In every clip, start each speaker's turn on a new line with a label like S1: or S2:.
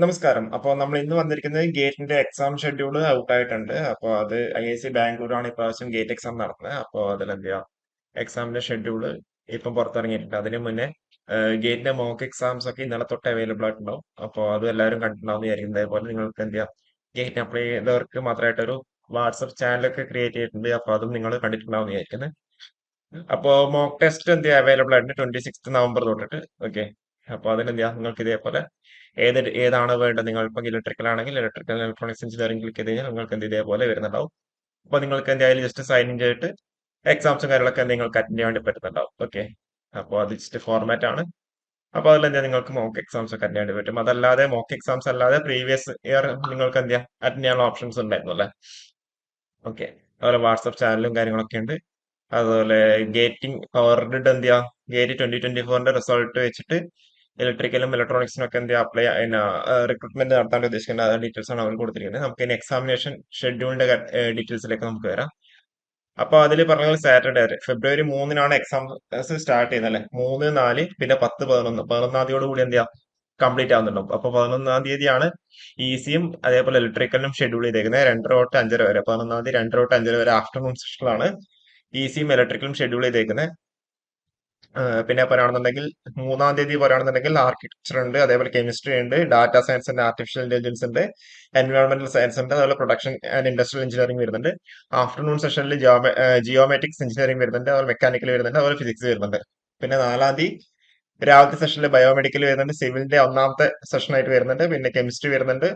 S1: നമസ്കാരം. അപ്പോൾ നമ്മൾ ഇന്ന് വന്നിരിക്കുന്നത് ഗേറ്റിന്റെ എക്സാം ഷെഡ്യൂൾ ഔട്ട് ആയിട്ടുണ്ട്. അപ്പോൾ അത് IIC ബാംഗ്ലൂരാണ് ഇപ്രാവശ്യം ഗേറ്റ് എക്സാം നടത്തുന്നത്. അപ്പോൾ അതിൽ എന്ത് ചെയ്യാം, എക്സാമിന്റെ ഷെഡ്യൂൾ ഇപ്പം പുറത്തിറങ്ങിയിട്ടുണ്ട്. അതിന് മുന്നേ ഗേറ്റിന്റെ മോക്ക് എക്സാംസ് ഒക്കെ ഇന്നലെ തൊട്ട് അവൈലബിൾ ആയിട്ടുണ്ടാവും. അപ്പോൾ അത് എല്ലാവരും കണ്ടിട്ടുണ്ടാവും വിചാരിക്കുന്നത്. അതേപോലെ നിങ്ങൾക്ക് എന്ത് ചെയ്യാം, ഗേറ്റിന് അപ്ലൈ ചെയ്തവർക്ക് മാത്രമായിട്ടൊരു വാട്സപ്പ് ചാനലൊക്കെ ക്രിയേറ്റ് ചെയ്തിട്ടുണ്ട്. അപ്പോൾ അതും നിങ്ങൾ കണ്ടിട്ടുണ്ടാവും വിചാരിക്കുന്നത്. അപ്പോൾ മോക്ക് ടെസ്റ്റ് എന്ത് ചെയ്യാം അവൈലബിൾ ആയിട്ടുണ്ട് 26 നവംബർ തൊട്ടിട്ട്. ഓക്കെ. അപ്പോൾ അതിനെന്ത് ചെയ്യാം, നിങ്ങൾക്ക് ഇതേപോലെ ഏതാണ് വേണ്ടത്, നിങ്ങൾ ഇപ്പം ഇലക്ട്രിക്കൽ ആണെങ്കിൽ ഇലക്ട്രിക്കൽ ഇലക്ട്രോണിക്സ് എഞ്ചിനീയറിംഗ് ക്ലിക്ക് ചെയ്ത് കഴിഞ്ഞാൽ നിങ്ങൾക്ക് എന്ത് ഇതേപോലെ വരുന്നുണ്ടാവും. അപ്പോൾ നിങ്ങൾക്ക് എന്തായാലും ജസ്റ്റ് സൈൻ ഇൻ ചെയ്തിട്ട് എക്സാംസും കാര്യങ്ങളൊക്കെ നിങ്ങൾക്ക് അറ്റൻഡ് ചെയ്യാൻ വേണ്ടി പറ്റുന്നുണ്ടാവും. ഓക്കെ. അപ്പോൾ അത് ജസ്റ്റ് ഫോർമാറ്റ് ആണ്. അപ്പോൾ അതിലെന്താ നിങ്ങൾക്ക് മോക്ക് എക്സാംസ് ഒക്കെ അറ്റൻഡ് ചെയ്യാൻ പറ്റും. അതല്ലാതെ മോക്ക് എക്സാംസ് അല്ലാതെ പ്രീവിയസ് ഇയർ നിങ്ങൾക്ക് എന്ത് ചെയ്യാം അറ്റൻഡ് ചെയ്യാനുള്ള ഓപ്ഷൻസ് ഉണ്ടായിരുന്നു അല്ലേ. ഓക്കെ. അതുപോലെ വാട്സപ്പ് ചാനലും കാര്യങ്ങളൊക്കെ ഉണ്ട്. അതുപോലെ ഗേറ്റിംഗ് പവർഡ് എന്ത് ചെയ്യാ, ഗേറ്റ് 2024ന്റെ റിസൾട്ട് വെച്ചിട്ട് ഇലക്ട്രിക്കലും ഇലക്ട്രോണിക്സിനും ഒക്കെ എന്ത് ചെയ്യാ അപ്ലൈ റിക്രൂട്ട്മെന്റ് നടത്താൻ ഉദ്ദേശിക്കുന്നത് ഡീറ്റെയിൽസ് ആണ് അവർ കൊടുത്തിരിക്കുന്നത്. നമുക്ക് ഇനി എക്സാമിനേഷൻ ഷെഡ്യൂളിന്റെ ഡീറ്റെയിൽസിലേക്ക് നമുക്ക് വരാം. അപ്പൊ അതിൽ പറഞ്ഞ പോലെ സാറ്റർഡേ വരെ ഫെബ്രുവരി 3-നാണ് എക്സാം സ്റ്റാർട്ട് ചെയ്യുന്നത് അല്ലെ. 3, 4 പിന്നെ 10, 11 തീയതിയോട് കൂടി എന്ത് ചെയ്യാം കംപ്ലീറ്റ് ആവുന്നുണ്ടാവും. അപ്പൊ 11-ാം തീയതിയാണ് ഈസിയും അതേപോലെ ഇലക്ട്രിക്കലിനും ഷെഡ്യൂൾ ചെയ്തേക്കുന്നത് 2 തൊട്ട് 5 വരെ. 11-ാം തീയതി 2 തൊട്ട് 5 വരെ ആഫ്റ്റർനൂൺ സെഷനിലാണ് ഈസിയും ഇലക്ട്രിക്കലും ഷെഡ്യൂൾ ചെയ്തേക്കുന്നത്. പിന്നെ പറയുകയാണെന്നുണ്ടെങ്കിൽ 3-ാം തീയതി പറയുകയാണെന്നുണ്ടെങ്കിൽ ആർക്കിടെക്ചർ ഉണ്ട്, അതേപോലെ കെമിസ്ട്രി ഉണ്ട്, ഡാറ്റാ സയൻസ് ഉണ്ട്, ആർട്ടിഫിഷ്യൽ ഇന്റലിജൻസ് ഉണ്ട്, എൻവയോൺമെന്റൽ സയൻസ് ഉണ്ട്, അതുപോലെ പ്രൊഡക്ഷൻ ആൻഡ് ഇൻഡസ്ട്രിയൽ എഞ്ചിനീയറിംഗ് വരുന്നുണ്ട്. ആഫ്റ്റർനൂൺ സെഷനിൽ ജിയോമെട്രിക്സ് എഞ്ചിനീയറിംഗ് വരുന്നുണ്ട്, അതുപോലെ മെക്കാനിക്കൽ വരുന്നുണ്ട്, അതുപോലെ ഫിസിക്സ് വരുന്നുണ്ട്. പിന്നെ 4-ാം തീയതി രാവിലത്തെ സെഷനിൽ ബയോമെഡിക്കൽ വരുന്നുണ്ട്, സിവിലിന്റെ ഒന്നാമത്തെ സെഷനായിട്ട് വരുന്നുണ്ട്, പിന്നെ കെമിസ്ട്രി വരുന്നുണ്ട്,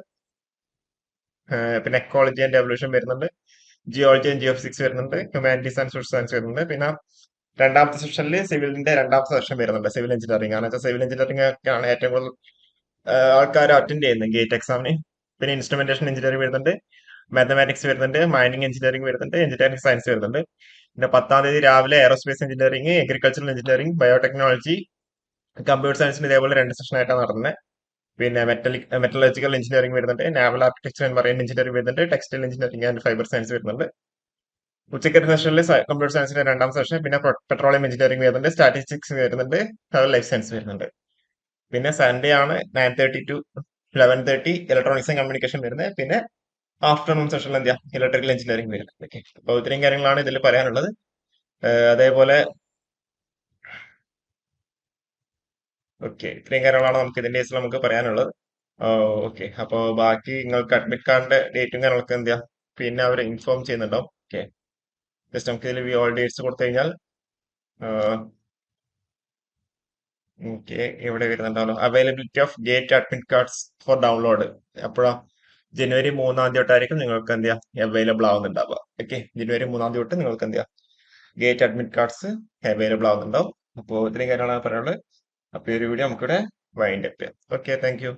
S1: പിന്നെ എക്കോളജി ആൻഡ് എവല്യൂഷൻ വരുന്നുണ്ട്, ജിയോളജി ആൻഡ് ജിയോ ഫിസിക്സ് വരുന്നുണ്ട്, ഹ്യൂമാനിറ്റീസ് ആൻഡ് സോഷ്യൽ സയൻസ് വരുന്നുണ്ട്. പിന്നെ രണ്ടാമത്തെ സെഷനിൽ സിവിലിന്റെ രണ്ടാമത്തെ സെഷൻ വരുന്നുണ്ട്, സിവിൽ എഞ്ചിനീയറിംഗ് ആണ്. സിവിൽ എഞ്ചിനീയറിംഗ് ഒക്കെയാണ് ഏറ്റവും കൂടുതൽ ആൾക്കാർ അറ്റൻഡ് ചെയ്യുന്നത് ഗേറ്റ് എക്സാമിന്. പിന്നെ ഇൻസ്ട്രുമെന്റേഷൻ എഞ്ചിനീയറിംഗ് വരുന്നുണ്ട്, മാത്തമാറ്റിക്സ് വരുന്നുണ്ട്, മൈനിങ് എഞ്ചിനീയറിംഗ് വരുന്നുണ്ട്, എഞ്ചിനീയറിംഗ് സയൻസ് വരുന്നുണ്ട്. പിന്നെ 10-ാം തീയതി രാവിലെ aerospace engineering, agricultural engineering, biotechnology, computer സയൻസിന് ഇതേപോലെ 2 സെഷനായിട്ടാണ് നടത്തുന്നത്. പിന്നെ മെറ്റലർജിക്കൽ എഞ്ചിനീയറിംഗ് വരുന്നുണ്ട്, നാവൽ ആർക്കിടെക്ചർ ആൻഡ് മറൈൻ എഞ്ചിനീയറിംഗ് വരുന്നുണ്ട്, textile engineering and fibre science വരുന്നുണ്ട്. ഉച്ചക്കത്തെ സെഷനിൽ കമ്പ്യൂട്ടർ സയൻസിന്റെ രണ്ടാം സെഷൻ, പിന്നെ പെട്രോളിയം എഞ്ചിനീയറിംഗ് വരുന്നുണ്ട്, സ്റ്റാറ്റിസ്റ്റിക്സ് വരുന്നുണ്ട്, അതുപോലെ ലൈഫ് സയൻസ് വരുന്നുണ്ട്. പിന്നെ സൺഡേ ആണ് 9:30 to 11:30 ഇലക്ട്രോണിക്സ് ആൻഡ് കമ്മ്യൂണിക്കേഷൻ വരുന്നത്. പിന്നെ ആഫ്റ്റർനൂൺ സെഷനിൽ എന്ത് ചെയ്യാം ഇലക്ട്രിക്കൽ എഞ്ചിനീയറിംഗ് വരുന്നത്. ഓക്കെ. അപ്പോൾ ഇത്രയും കാര്യങ്ങളാണ് ഇതിൽ പറയാനുള്ളത്. അതേപോലെ ഓക്കെ, ഇത്രയും കാര്യങ്ങളാണ് നമുക്ക് ഇതിന്റെ കേസിൽ നമുക്ക് പറയാനുള്ളത്. ഓക്കെ. അപ്പോൾ ബാക്കി നിങ്ങൾക്ക് അഡ്മിറ്റ് കാർഡിന്റെ ഡേറ്റും കാര്യങ്ങളൊക്കെ എന്ത് ചെയ്യാം പിന്നെ അവർ ഇൻഫോം ചെയ്യുന്നുണ്ടാവും. ഓക്കെ. ജസ്റ്റ് നമുക്ക് ഇതിൽ ഓൾ ഡേറ്റ്സ് കൊടുത്തു കഴിഞ്ഞാൽ ഓക്കെ ഇവിടെ വരുന്നുണ്ടാവല്ലോ availability of GATE admit cards for download. അപ്പോഴാ ജനുവരി 3-ാം തീയതി തൊട്ടായിരിക്കും നിങ്ങൾക്ക് എന്ത് ചെയ്യാം അവൈലബിൾ ആവുന്നുണ്ടാവുക. ഓക്കെ. ജനുവരി 3-ാം തീയതി തൊട്ട് നിങ്ങൾക്ക് എന്ത് ചെയ്യാം ഗേറ്റ് അഡ്മിറ്റ് കാർഡ്സ് അവൈലബിൾ ആവുന്നുണ്ടാവും. അപ്പോൾ ഇത്രയും കാര്യങ്ങളാണ് പറയാനുള്ളത്. അപ്പോൾ ഈ ഒരു വീഡിയോ നമുക്കിവിടെ വൈൻഡ് അപ്പ് ചെയ്യാം. Okay, thank you.